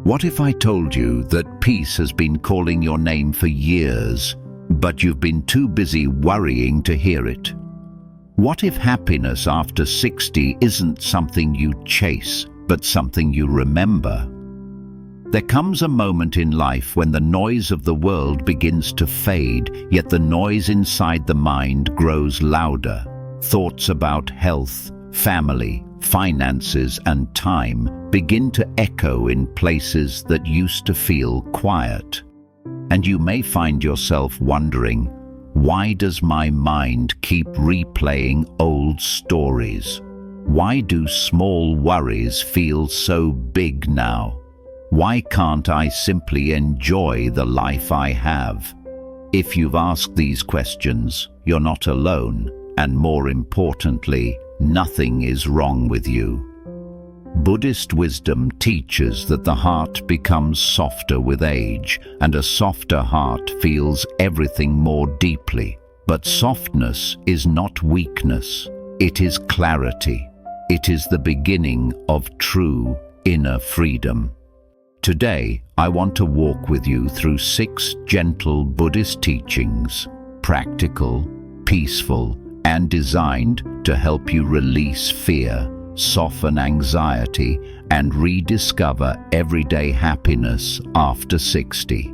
What if I told you that peace has been calling your name for years, but you've been too busy worrying to hear it? What if happiness after 60 isn't something you chase, but something you remember? There comes a moment in life when the noise of the world begins to fade, yet the noise inside the mind grows louder. Thoughts about health, family, finances, and time begin to echo in places that used to feel quiet. And you may find yourself wondering, why does my mind keep replaying old stories? Why do small worries feel so big now? Why can't I simply enjoy the life I have? If you've asked these questions, you're not alone, and more importantly, nothing is wrong with you. Buddhist wisdom teaches that the heart becomes softer with age, and a softer heart feels everything more deeply. But softness is not weakness, it is clarity. It is the beginning of true inner freedom. Today, I want to walk with you through 6 gentle Buddhist teachings, practical, peaceful, and designed to help you release fear, soften anxiety, and rediscover everyday happiness after 60.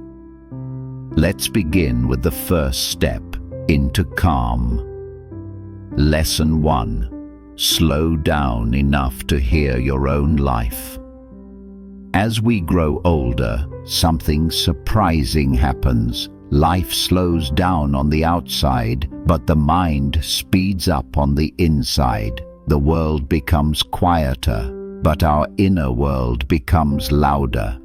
Let's begin with the first step into calm. Lesson 1. Slow down enough to hear your own life. As we grow older, something surprising happens. Life slows down on the outside, but the mind speeds up on the inside. The world becomes quieter, but our inner world becomes louder.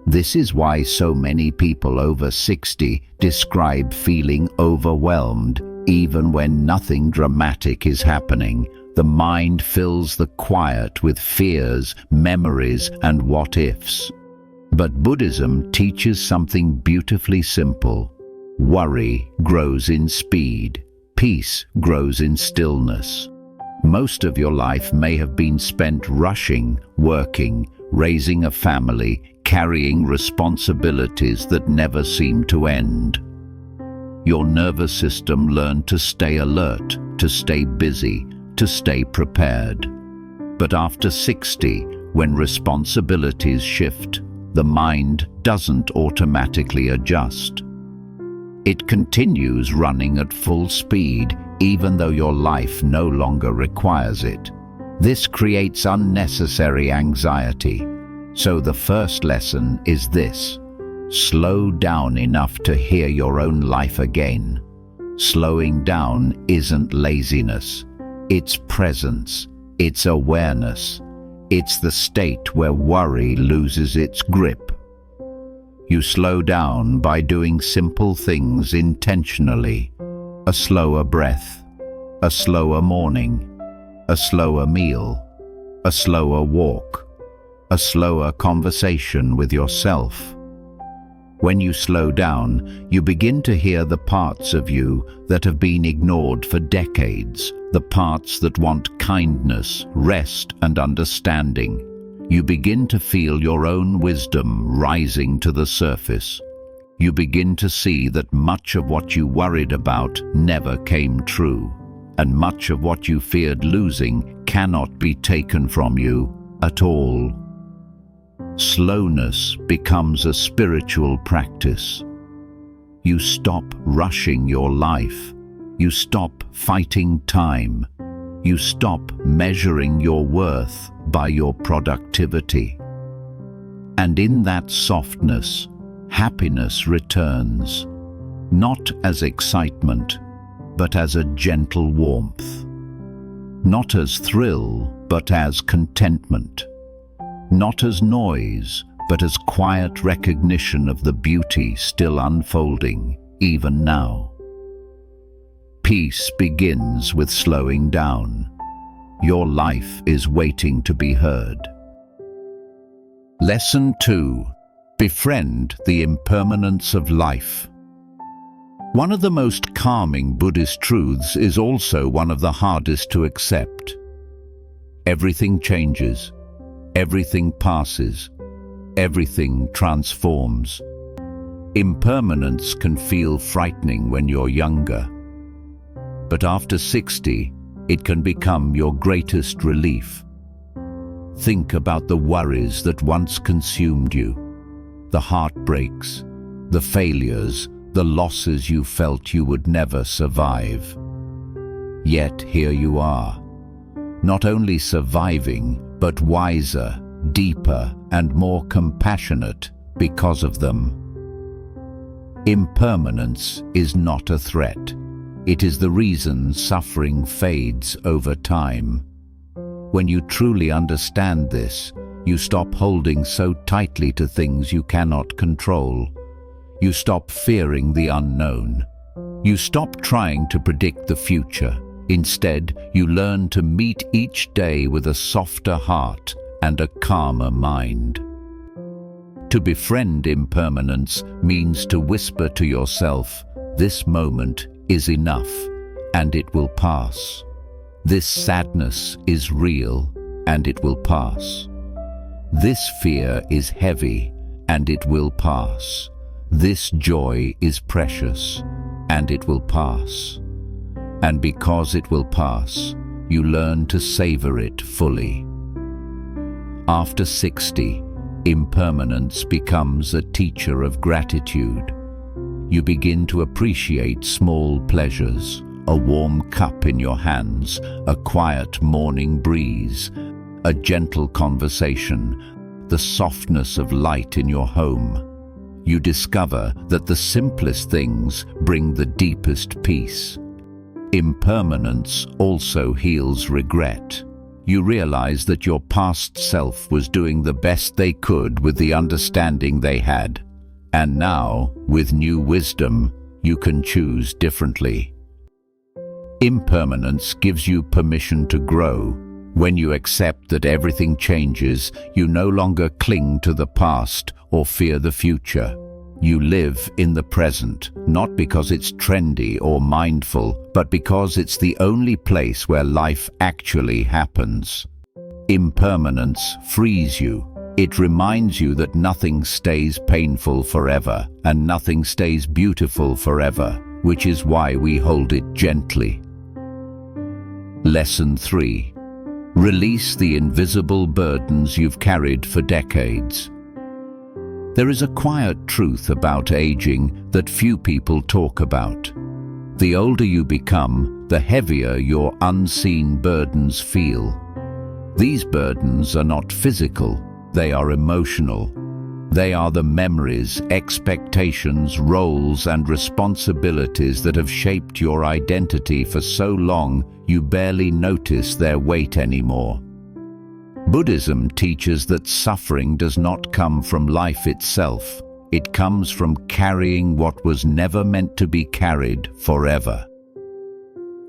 This is why so many people over 60 describe feeling overwhelmed, even when nothing dramatic is happening. The mind fills the quiet with fears, memories, and what-ifs. But Buddhism teaches something beautifully simple. Worry grows in speed. Peace grows in stillness. Most of your life may have been spent rushing, working, raising a family, carrying responsibilities that never seem to end. Your nervous system learned to stay alert, to stay busy, to stay prepared. But after 60, when responsibilities shift, the mind doesn't automatically adjust. It continues running at full speed, even though your life no longer requires it. This creates unnecessary anxiety. So the first lesson is this: slow down enough to hear your own life again. Slowing down isn't laziness. It's presence, it's awareness, it's the state where worry loses its grip. You slow down by doing simple things intentionally. A slower breath, a slower morning, a slower meal, a slower walk, a slower conversation with yourself. When you slow down, you begin to hear the parts of you that have been ignored for decades, the parts that want kindness, rest, and understanding. You begin to feel your own wisdom rising to the surface. You begin to see that much of what you worried about never came true, and much of what you feared losing cannot be taken from you at all. Slowness becomes a spiritual practice. You stop rushing your life. You stop fighting time. You stop measuring your worth by your productivity. And in that softness, happiness returns, not as excitement, but as a gentle warmth. Not as thrill, but as contentment. Not as noise, but as quiet recognition of the beauty still unfolding, even now. Peace begins with slowing down. Your life is waiting to be heard. Lesson 2. Befriend the impermanence of life. One of the most calming Buddhist truths is also one of the hardest to accept. Everything changes. Everything passes. everything transforms. Impermanence can feel frightening when you're younger, but after 60, it can become your greatest relief. Think about the worries that once consumed you, the heartbreaks, the failures, the losses you felt you would never survive. Yet here you are, not only surviving, but wiser, deeper, and more compassionate because of them. Impermanence is not a threat. It is the reason suffering fades over time. When you truly understand this, you stop holding so tightly to things you cannot control. You stop fearing the unknown. You stop trying to predict the future. Instead, you learn to meet each day with a softer heart and a calmer mind. To befriend impermanence means to whisper to yourself, "This moment is enough, and it will pass. This sadness is real, and it will pass. This fear is heavy, and it will pass. This joy is precious, and it will pass." And because it will pass, you learn to savor it fully. After 60, impermanence becomes a teacher of gratitude. You begin to appreciate small pleasures, a warm cup in your hands, a quiet morning breeze, a gentle conversation, the softness of light in your home. You discover that the simplest things bring the deepest peace. Impermanence also heals regret. You realize that your past self was doing the best they could with the understanding they had. And now, with new wisdom, you can choose differently. Impermanence gives you permission to grow. When you accept that everything changes, you no longer cling to the past or fear the future. You live in the present, not because it's trendy or mindful, but because it's the only place where life actually happens. Impermanence frees you. It reminds you that nothing stays painful forever, and nothing stays beautiful forever, which is why we hold it gently. Lesson 3. Release the invisible burdens you've carried for decades. There is a quiet truth about aging that few people talk about. The older you become, the heavier your unseen burdens feel. These burdens are not physical, they are emotional. They are the memories, expectations, roles, and responsibilities that have shaped your identity for so long you barely notice their weight anymore. Buddhism teaches that suffering does not come from life itself. It comes from carrying what was never meant to be carried forever.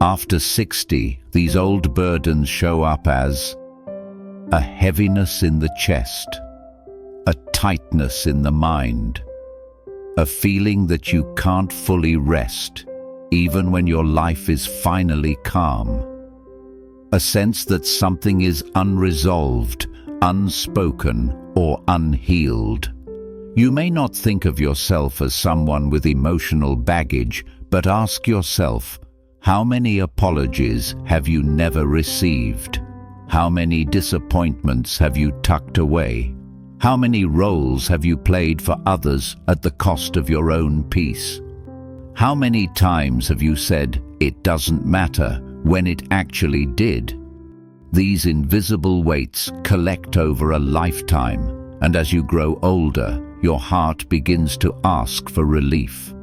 After 60, these old burdens show up as a heaviness in the chest, a tightness in the mind, a feeling that you can't fully rest, even when your life is finally calm. A sense that something is unresolved, unspoken, or unhealed. You may not think of yourself as someone with emotional baggage, but ask yourself, how many apologies have you never received? How many disappointments have you tucked away? How many roles have you played for others at the cost of your own peace? How many times have you said, "It doesn't matter," when it actually did? These invisible weights collect over a lifetime, and as you grow older, your heart begins to ask for relief.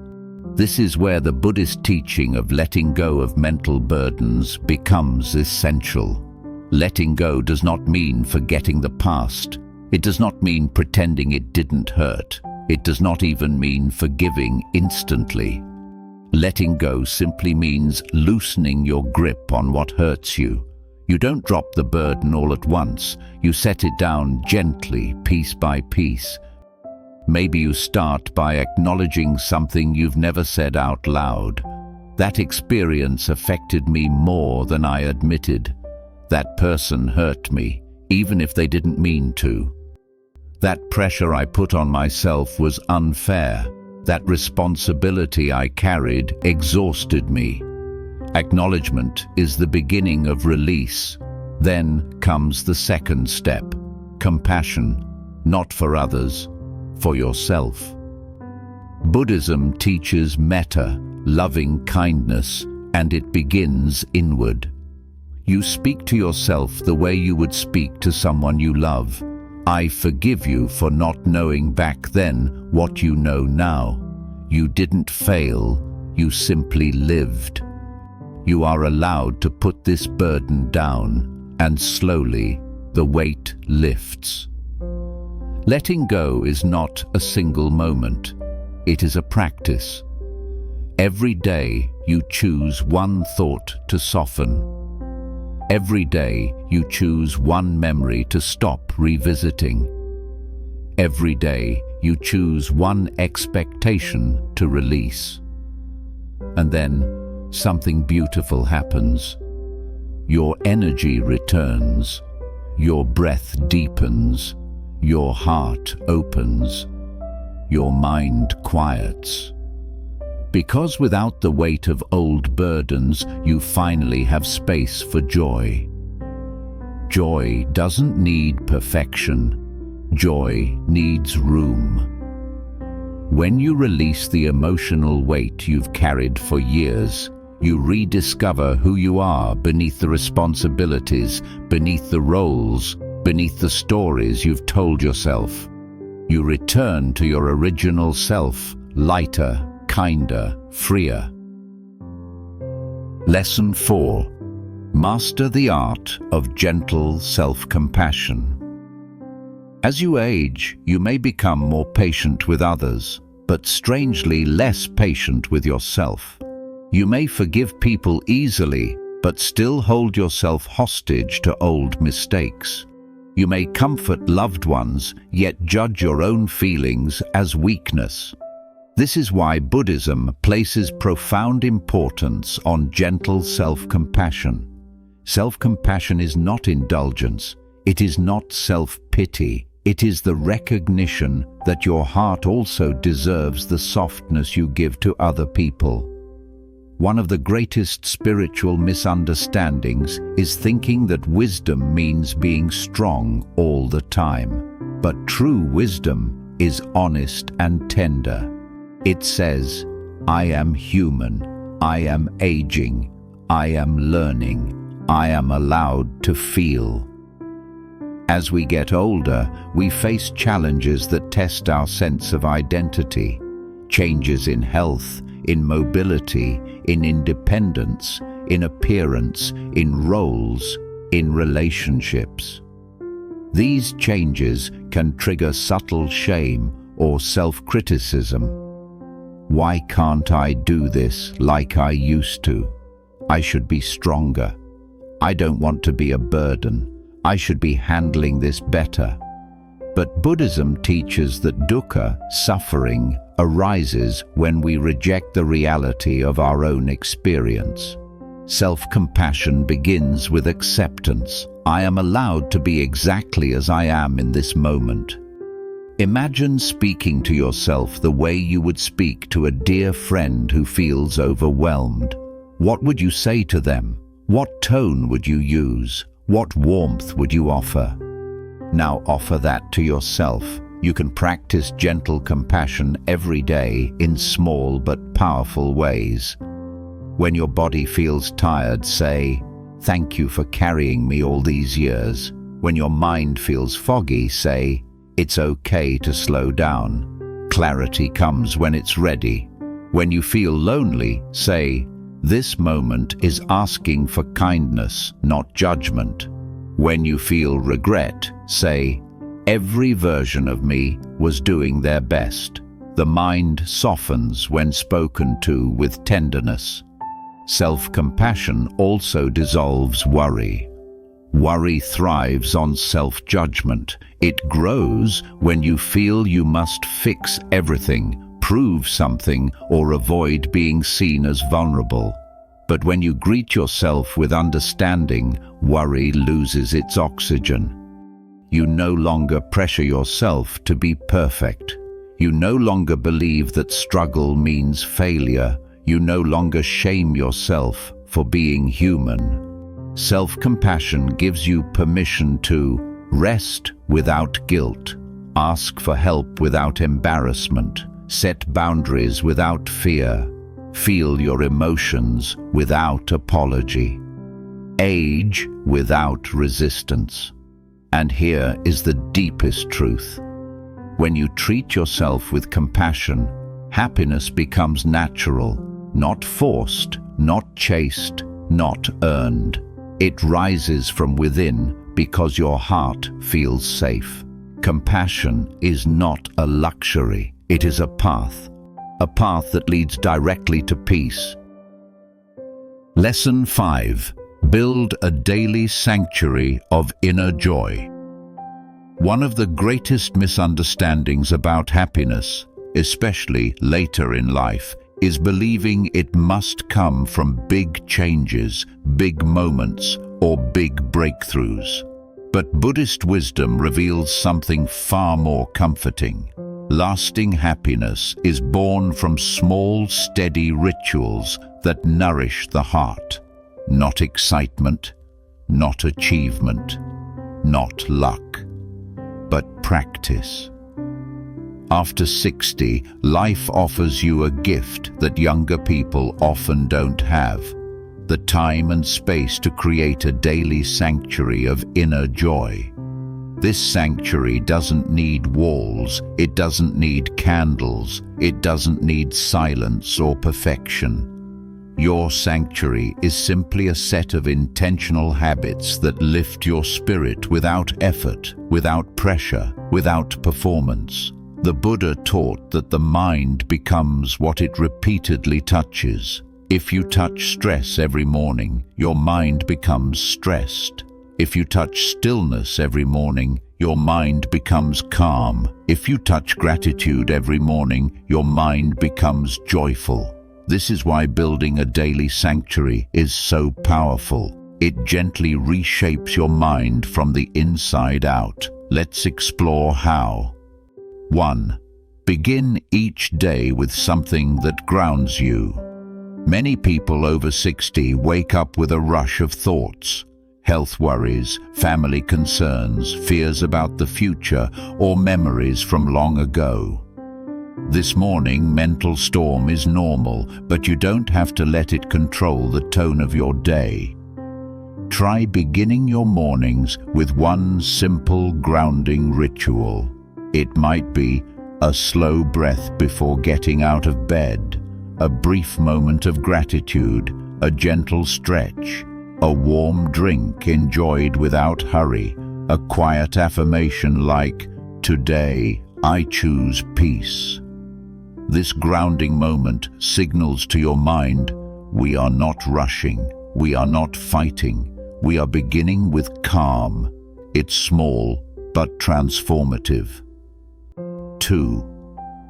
This is where the Buddhist teaching of letting go of mental burdens becomes essential. Letting go does not mean forgetting the past. It does not mean pretending it didn't hurt. It does not even mean forgiving instantly. Letting go simply means loosening your grip on what hurts you. You don't drop the burden all at once. You set it down gently, piece by piece. Maybe you start by acknowledging something you've never said out loud. That experience affected me more than I admitted. That person hurt me, even if they didn't mean to. That pressure I put on myself was unfair. That responsibility I carried exhausted me. Acknowledgement is the beginning of release. Then comes the second step, compassion, not for others, for yourself. Buddhism teaches metta, loving kindness, and it begins inward. You speak to yourself the way you would speak to someone you love. I forgive you for not knowing back then what you know now. You didn't fail, you simply lived. You are allowed to put this burden down, and slowly the weight lifts. Letting go is not a single moment. It is a practice. Every day you choose one thought to soften. Every day you choose one memory to stop revisiting. Every day you choose one expectation to release. And then something beautiful happens. Your energy returns. Your breath deepens. Your heart opens. Your mind quiets. Because without the weight of old burdens, you finally have space for joy. Joy doesn't need perfection. Joy needs room. When you release the emotional weight you've carried for years, you rediscover who you are beneath the responsibilities, beneath the roles, beneath the stories you've told yourself. You return to your original self, lighter, kinder, freer. Lesson 4. Master the art of gentle self-compassion. As you age, you may become more patient with others, but strangely less patient with yourself. You may forgive people easily, but still hold yourself hostage to old mistakes. You may comfort loved ones, yet judge your own feelings as weakness. This is why Buddhism places profound importance on gentle self-compassion. Self-compassion is not indulgence. It is not self-pity. It is the recognition that your heart also deserves the softness you give to other people. One of the greatest spiritual misunderstandings is thinking that wisdom means being strong all the time. But true wisdom is honest and tender. It says, I am human, I am aging, I am learning, I am allowed to feel. As we get older, we face challenges that test our sense of identity. Changes in health, in mobility, in independence, in appearance, in roles, in relationships. These changes can trigger subtle shame or self-criticism. Why can't I do this like I used to? I should be stronger. I don't want to be a burden. I should be handling this better. But Buddhism teaches that dukkha, suffering, arises when we reject the reality of our own experience. Self-compassion begins with acceptance. I am allowed to be exactly as I am in this moment. Imagine speaking to yourself the way you would speak to a dear friend who feels overwhelmed. What would you say to them? What tone would you use? What warmth would you offer? Now offer that to yourself. You can practice gentle compassion every day in small but powerful ways. When your body feels tired, say, "Thank you for carrying me all these years." When your mind feels foggy, say, "It's okay to slow down. Clarity comes when it's ready." When you feel lonely, say, "This moment is asking for kindness, not judgment." When you feel regret, say, "Every version of me was doing their best." The mind softens when spoken to with tenderness. Self-compassion also dissolves worry. Worry thrives on self-judgment. It grows when you feel you must fix everything, prove something, or avoid being seen as vulnerable. But when you greet yourself with understanding, worry loses its oxygen. You no longer pressure yourself to be perfect. You no longer believe that struggle means failure. You no longer shame yourself for being human. Self-compassion gives you permission to rest without guilt, ask for help without embarrassment, set boundaries without fear, feel your emotions without apology, age without resistance. And here is the deepest truth. When you treat yourself with compassion, happiness becomes natural, not forced, not chased, not earned. It rises from within because your heart feels safe. Compassion is not a luxury, it is a path that leads directly to peace. Lesson 5. Build a daily sanctuary of inner joy. One of the greatest misunderstandings about happiness, especially later in life, is believing it must come from big changes, big moments, or big breakthroughs. But Buddhist wisdom reveals something far more comforting. Lasting happiness is born from small, steady rituals that nourish the heart. Not excitement, not achievement, not luck, but practice. After 60, life offers you a gift that younger people often don't have: the time and space to create a daily sanctuary of inner joy. This sanctuary doesn't need walls, it doesn't need candles, it doesn't need silence or perfection. Your sanctuary is simply a set of intentional habits that lift your spirit without effort, without pressure, without performance. The Buddha taught that the mind becomes what it repeatedly touches. If you touch stress every morning, your mind becomes stressed. If you touch stillness every morning, your mind becomes calm. If you touch gratitude every morning, your mind becomes joyful. This is why building a daily sanctuary is so powerful. It gently reshapes your mind from the inside out. Let's explore how. 1. Begin each day with something that grounds you. Many people over 60 wake up with a rush of thoughts. Health worries, family concerns, fears about the future, or memories from long ago. This morning, mental storm is normal, but you don't have to let it control the tone of your day. Try beginning your mornings with one simple grounding ritual. It might be a slow breath before getting out of bed, a brief moment of gratitude, a gentle stretch, a warm drink enjoyed without hurry, a quiet affirmation like, "Today, I choose peace." This grounding moment signals to your mind, we are not rushing, we are not fighting, we are beginning with calm. It's small, but transformative. 2.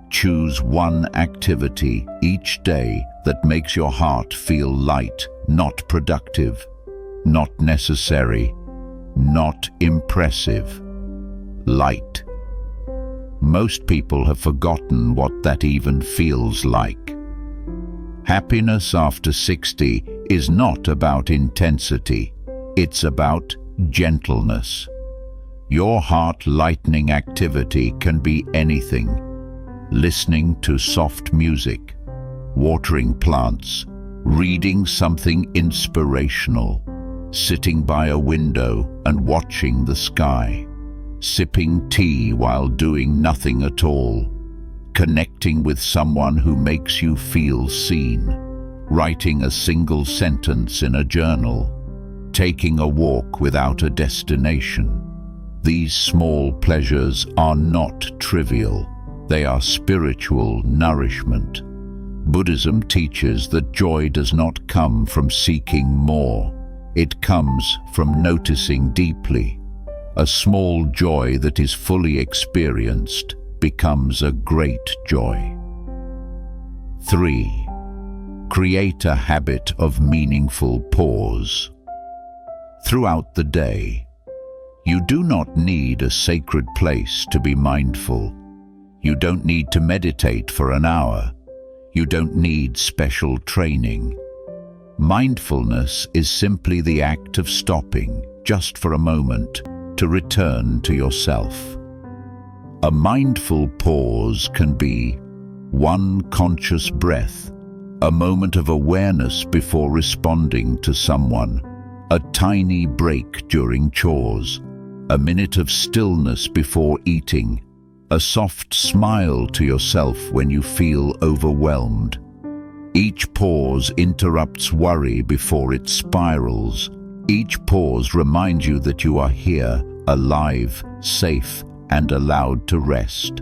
Choose one activity each day that makes your heart feel light, not productive, not necessary, not impressive. Light. Most people have forgotten what that even feels like. Happiness after 60 is not about intensity, it's about gentleness. Your heart-lightening activity can be anything: listening to soft music, watering plants, reading something inspirational, sitting by a window and watching the sky, sipping tea while doing nothing at all, connecting with someone who makes you feel seen, writing a single sentence in a journal, taking a walk without a destination. These small pleasures are not trivial. They are spiritual nourishment. Buddhism teaches that joy does not come from seeking more. It comes from noticing deeply. A small joy that is fully experienced becomes a great joy. 3. Create a habit of meaningful pause. Throughout the day, You do not need a sacred place to be mindful. You don't need to meditate for an hour. You don't need special training. Mindfulness is simply the act of stopping, just for a moment, to return to yourself. A mindful pause can be one conscious breath, a moment of awareness before responding to someone, a tiny break during chores, a minute of stillness before eating, a soft smile to yourself when you feel overwhelmed. Each pause interrupts worry before it spirals. Each pause reminds you that you are here, alive, safe, and allowed to rest.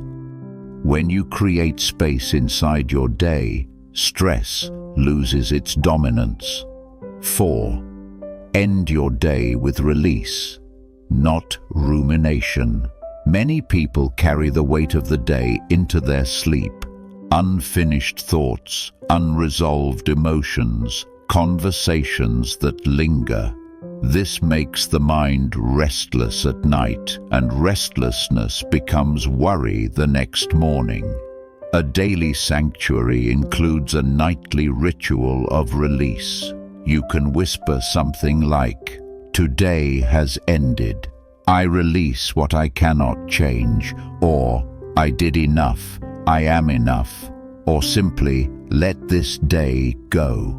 When you create space inside your day, stress loses its dominance. 4. End your day with release, not rumination. Many people carry the weight of the day into their sleep. Unfinished thoughts, unresolved emotions, conversations that linger. This makes the mind restless at night, and restlessness becomes worry the next morning. A daily sanctuary includes a nightly ritual of release. You can whisper something like, "Today has ended. I release what I cannot change," or "I did enough. I am enough," or simply, "Let this day go."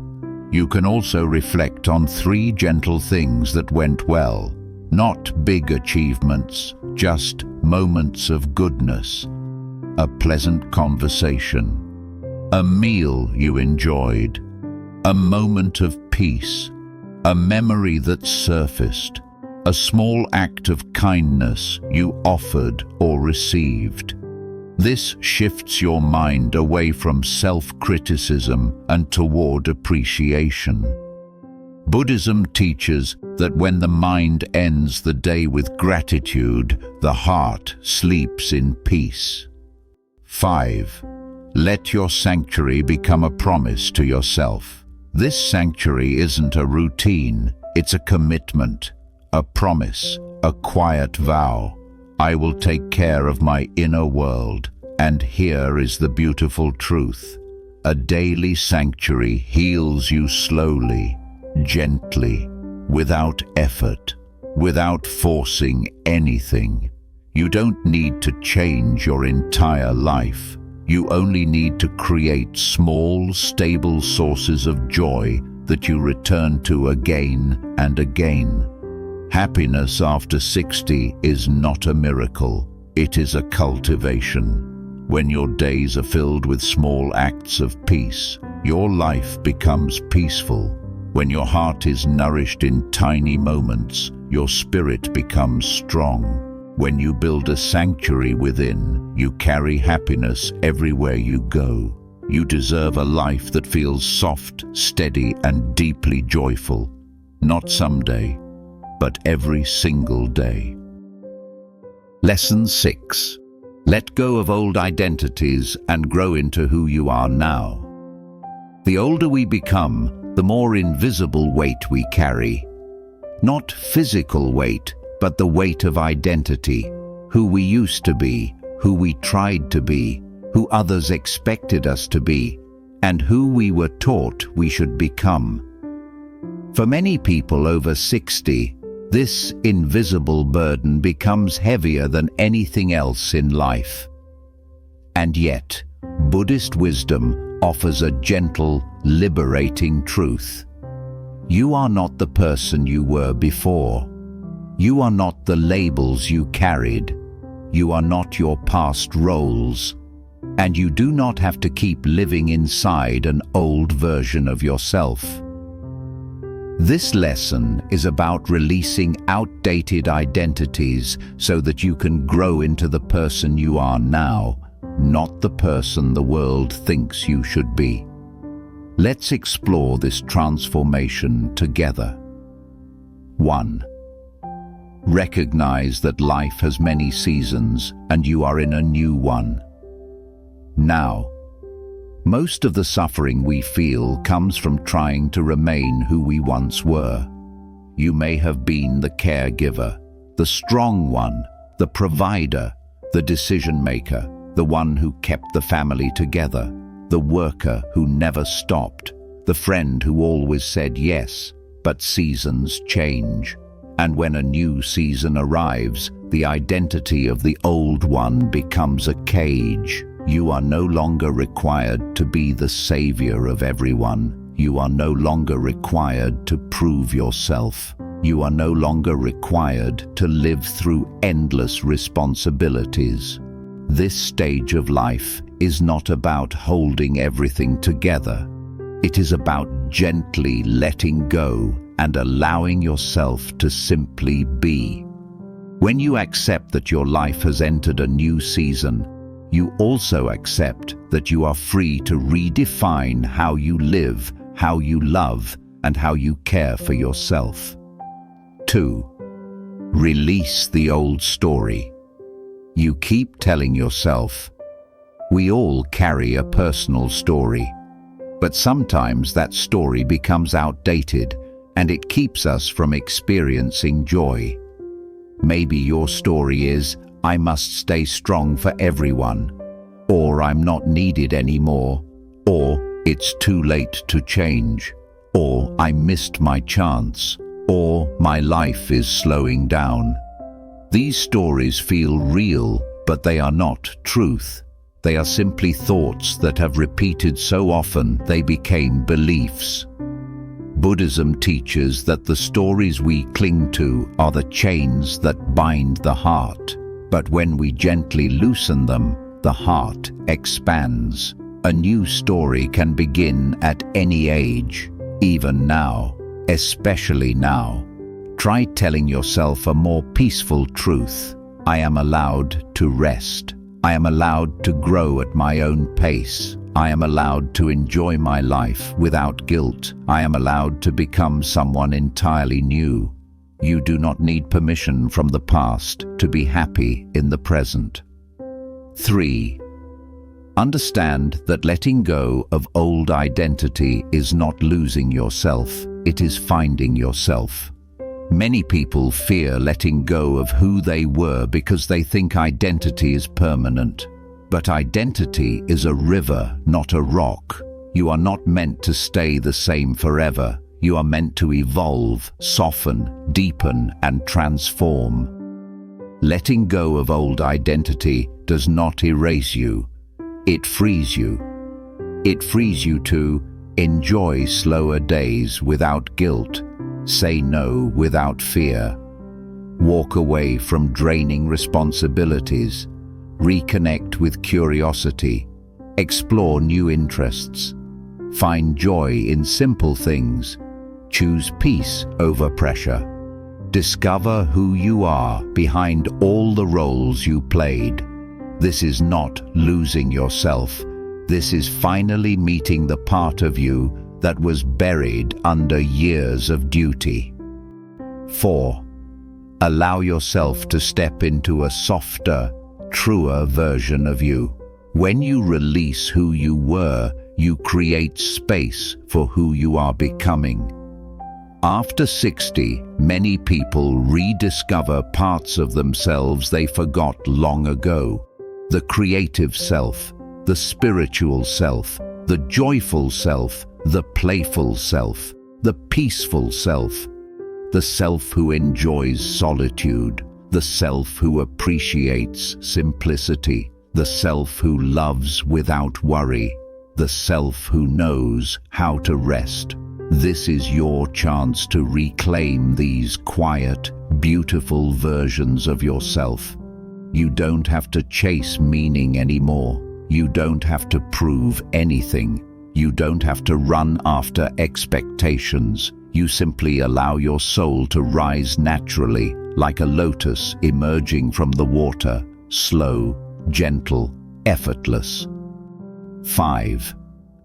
You can also reflect on 3 gentle things that went well. Not big achievements, just moments of goodness. A pleasant conversation. A meal you enjoyed. A moment of peace. A memory that surfaced. A small act of kindness you offered or received. This shifts your mind away from self-criticism and toward appreciation. Buddhism teaches that when the mind ends the day with gratitude, the heart sleeps in peace. 5. Let your sanctuary become a promise to yourself. This sanctuary isn't a routine, it's a commitment, a promise, a quiet vow. I will take care of my inner world. And here is the beautiful truth. A daily sanctuary heals you slowly, gently, without effort, without forcing anything. You don't need to change your entire life. You only need to create small, stable sources of joy that you return to again and again. Happiness after 60 is not a miracle, it is a cultivation. When your days are filled with small acts of peace, your life becomes peaceful. When your heart is nourished in tiny moments, your spirit becomes strong. When you build a sanctuary within, you carry happiness everywhere you go. You deserve a life that feels soft, steady, and deeply joyful. Not someday, but every single day. Lesson 6. Let go of old identities and grow into who you are now. The older we become, the more invisible weight we carry. Not physical weight, but the weight of identity. Who we used to be, who we tried to be, who others expected us to be, and who we were taught we should become. For many people over 60, this invisible burden becomes heavier than anything else in life. And yet, Buddhist wisdom offers a gentle, liberating truth. You are not the person you were before. You are not the labels you carried. You are not your past roles. And you do not have to keep living inside an old version of yourself. This lesson is about releasing outdated identities so that you can grow into the person you are now, not the person the world thinks you should be. Let's explore this transformation together. 1. Recognize that life has many seasons and you are in a new one. Now, most of the suffering we feel comes from trying to remain who we once were. You may have been the caregiver, the strong one, the provider, the decision maker, the one who kept the family together, the worker who never stopped, the friend who always said yes. But seasons change, and when a new season arrives, the identity of the old one becomes a cage. You are no longer required to be the savior of everyone. You are no longer required to prove yourself. You are no longer required to live through endless responsibilities. This stage of life is not about holding everything together. It is about gently letting go and allowing yourself to simply be. When you accept that your life has entered a new season, you also accept that you are free to redefine how you live, how you love, and how you care for yourself. 2. Release the old story. You keep telling yourself, "We all carry a personal story." But sometimes that story becomes outdated and it keeps us from experiencing joy. Maybe your story is, "I must stay strong for everyone," or "I'm not needed anymore," or "It's too late to change," or "I missed my chance," or "My life is slowing down." These stories feel real, but they are not truth. They are simply thoughts that have repeated so often they became beliefs. Buddhism teaches that the stories we cling to are the chains that bind the heart. But when we gently loosen them, the heart expands. A new story can begin at any age, even now, especially now. Try telling yourself a more peaceful truth. I am allowed to rest. I am allowed to grow at my own pace. I am allowed to enjoy my life without guilt. I am allowed to become someone entirely new. You do not need permission from the past to be happy in the present. 3. Understand that letting go of old identity is not losing yourself, it is finding yourself. Many people fear letting go of who they were because they think identity is permanent. But identity is a river, not a rock. You are not meant to stay the same forever. You are meant to evolve, soften, deepen, and transform. Letting go of old identity does not erase you. It frees you. It frees you to enjoy slower days without guilt, say no without fear, walk away from draining responsibilities, reconnect with curiosity, explore new interests, find joy in simple things, choose peace over pressure, discover who you are behind all the roles you played. This is not losing yourself. This is finally meeting the part of you that was buried under years of duty. 4. Allow yourself to step into a softer, truer version of you. When you release who you were, you create space for who you are becoming. After 60, many people rediscover parts of themselves they forgot long ago. The creative self, the spiritual self, the joyful self, the playful self, the peaceful self, the self who enjoys solitude, the self who appreciates simplicity, the self who loves without worry, the self who knows how to rest. This is your chance to reclaim these quiet, beautiful versions of yourself. You don't have to chase meaning anymore. You don't have to prove anything. You don't have to run after expectations. You simply allow your soul to rise naturally, like a lotus emerging from the water, slow, gentle, effortless. 5.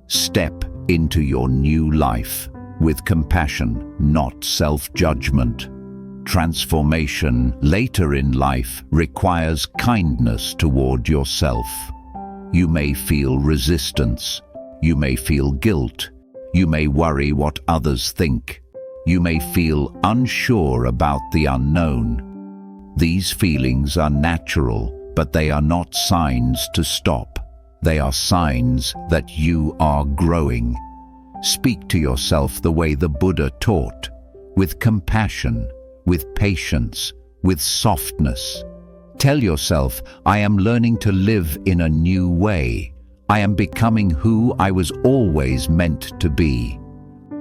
Step into your new life with compassion, not self-judgment. Transformation later in life requires kindness toward yourself. You may feel resistance. You may feel guilt. You may worry what others think. You may feel unsure about the unknown. These feelings are natural, but they are not signs to stop. They are signs that you are growing. Speak to yourself the way the Buddha taught, with compassion, with patience, with softness. Tell yourself, I am learning to live in a new way. I am becoming who I was always meant to be.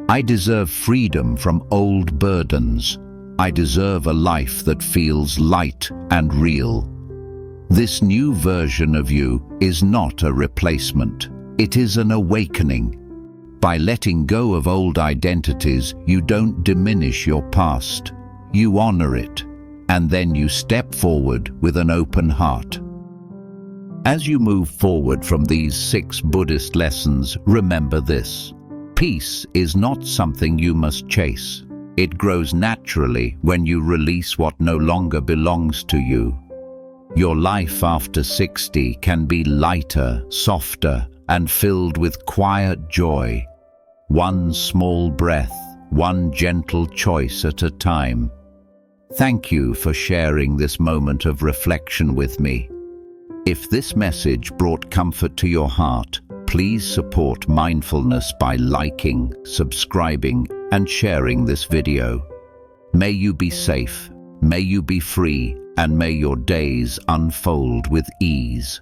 I deserve freedom from old burdens. I deserve a life that feels light and real. This new version of you is not a replacement. It is an awakening. By letting go of old identities, you don't diminish your past. You honor it, and then you step forward with an open heart. As you move forward from these 6 Buddhist lessons, remember this. Peace is not something you must chase. It grows naturally when you release what no longer belongs to you. Your life after 60 can be lighter, softer, and filled with quiet joy. One small breath, one gentle choice at a time. Thank you for sharing this moment of reflection with me. If this message brought comfort to your heart, please support mindfulness by liking, subscribing, and sharing this video. May you be safe, may you be free, and may your days unfold with ease.